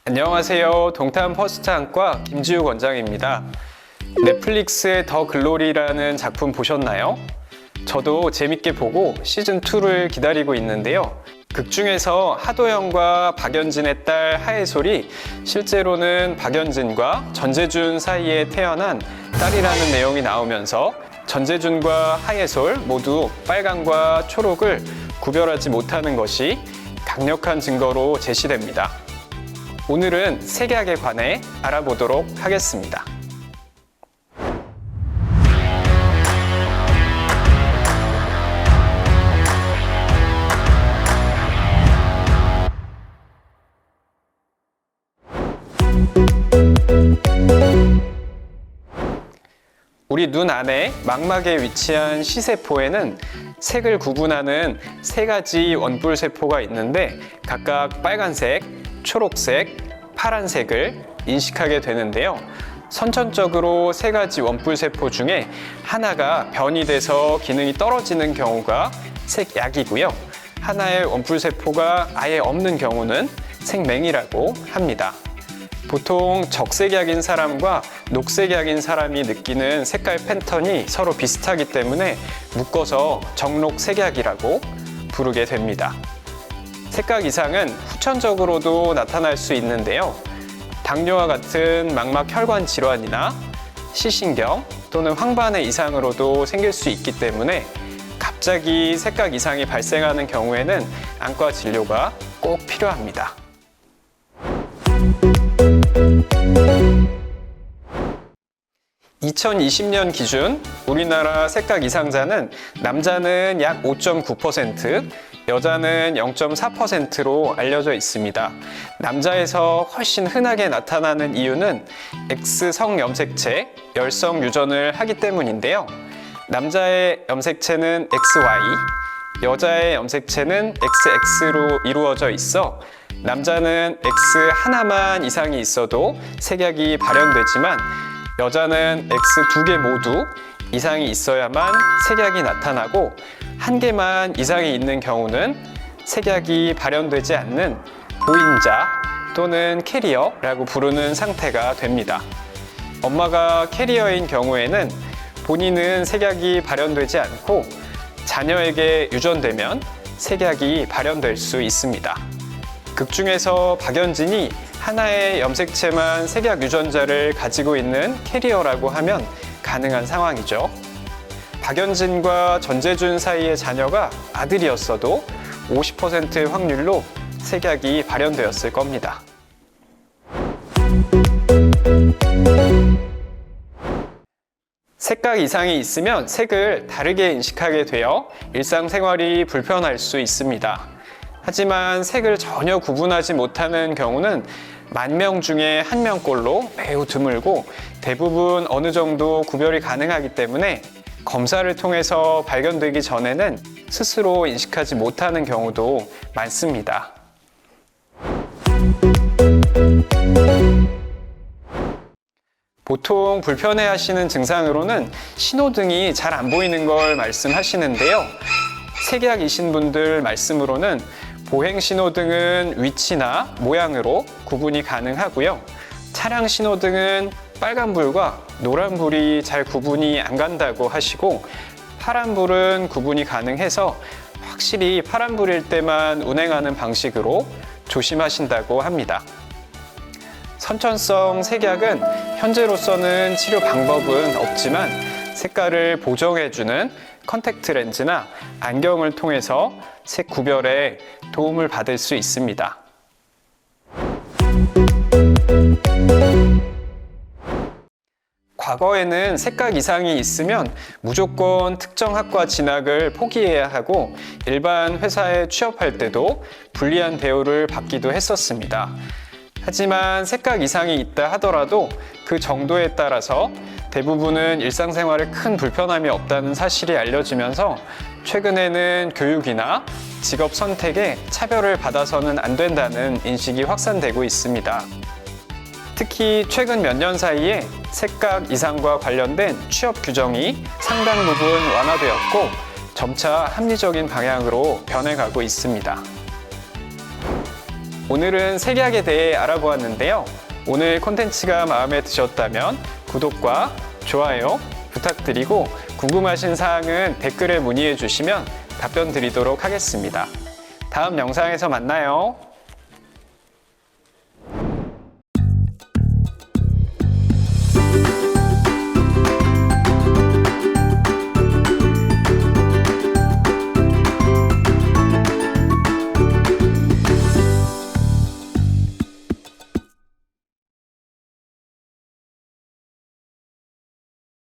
안녕하세요. 동탄 퍼스트한과 김지우 원장입니다. 넷플릭스의 더 글로리라는 작품 보셨나요? 저도 재밌게 보고 시즌2를 기다리고 있는데요. 극 중에서 하도영과 박연진의 딸 하예솔이 실제로는 박연진과 전재준 사이에 태어난 딸이라는 내용이 나오면서 전재준과 하예솔 모두 빨강과 초록을 구별하지 못하는 것이 강력한 증거로 제시됩니다. 오늘은 색약에 관해 알아보도록 하겠습니다. 우리 눈 안에 망막에 위치한 시세포에는 색을 구분하는 세 가지 원뿔세포가 있는데 각각 빨간색, 초록색, 파란색을 인식하게 되는데요. 선천적으로 세 가지 원뿔세포 중에 하나가 변이 돼서 기능이 떨어지는 경우가 색약이고요. 하나의 원뿔세포가 아예 없는 경우는 색맹이라고 합니다. 보통 적색약인 사람과 녹색약인 사람이 느끼는 색깔 패턴이 서로 비슷하기 때문에 묶어서 적록색약이라고 부르게 됩니다. 색각 이상은 후천적으로도 나타날 수 있는데요. 당뇨와 같은 망막 혈관 질환이나 시신경 또는 황반의 이상으로도 생길 수 있기 때문에 갑자기 색각 이상이 발생하는 경우에는 안과 진료가 꼭 필요합니다. 2020년 기준 우리나라 색각 이상자는 남자는 약 5.9%, 여자는 0.4%로 알려져 있습니다. 남자에서 훨씬 흔하게 나타나는 이유는 X성 염색체, 열성 유전을 하기 때문인데요. 남자의 염색체는 XY, 여자의 염색체는 XX로 이루어져 있어 남자는 X 하나만 이상이 있어도 색약이 발현되지만 여자는 X 두 개 모두 이상이 있어야만 색약이 나타나고 한 개만 이상이 있는 경우는 색약이 발현되지 않는 보인자 또는 캐리어라고 부르는 상태가 됩니다. 엄마가 캐리어인 경우에는 본인은 색약이 발현되지 않고 자녀에게 유전되면 색약이 발현될 수 있습니다. 극 중에서 박연진이 하나의 염색체만 색약 유전자를 가지고 있는 캐리어라고 하면 가능한 상황이죠. 박연진과 전재준 사이의 자녀가 아들이었어도 50%의 확률로 색약이 발현되었을 겁니다. 색각 이상이 있으면 색을 다르게 인식하게 되어 일상생활이 불편할 수 있습니다. 하지만 색을 전혀 구분하지 못하는 경우는 10,000명 중에 1명꼴로 매우 드물고 대부분 어느 정도 구별이 가능하기 때문에 검사를 통해서 발견되기 전에는 스스로 인식하지 못하는 경우도 많습니다. 보통 불편해하시는 증상으로는 신호등이 잘 안 보이는 걸 말씀하시는데요. 색약이신 분들 말씀으로는 보행 신호등은 위치나 모양으로 구분이 가능하고요. 차량 신호등은 빨간불과 노란불이 잘 구분이 안 간다고 하시고 파란불은 구분이 가능해서 확실히 파란불일 때만 운행하는 방식으로 조심하신다고 합니다. 선천성 색약은 현재로서는 치료 방법은 없지만 색깔을 보정해주는 컨택트 렌즈나 안경을 통해서 색 구별에 도움을 받을 수 있습니다. 과거에는 색각 이상이 있으면 무조건 특정 학과 진학을 포기해야 하고 일반 회사에 취업할 때도 불리한 대우를 받기도 했었습니다. 하지만 색각 이상이 있다 하더라도 그 정도에 따라서 대부분은 일상생활에 큰 불편함이 없다는 사실이 알려지면서 최근에는 교육이나 직업 선택에 차별을 받아서는 안 된다는 인식이 확산되고 있습니다. 특히 최근 몇 년 사이에 색각 이상과 관련된 취업 규정이 상당 부분 완화되었고 점차 합리적인 방향으로 변해가고 있습니다. 오늘은 색약에 대해 알아보았는데요. 오늘 콘텐츠가 마음에 드셨다면 구독과 좋아요 부탁드리고 궁금하신 사항은 댓글에 문의해 주시면 답변 드리도록 하겠습니다. 다음 영상에서 만나요.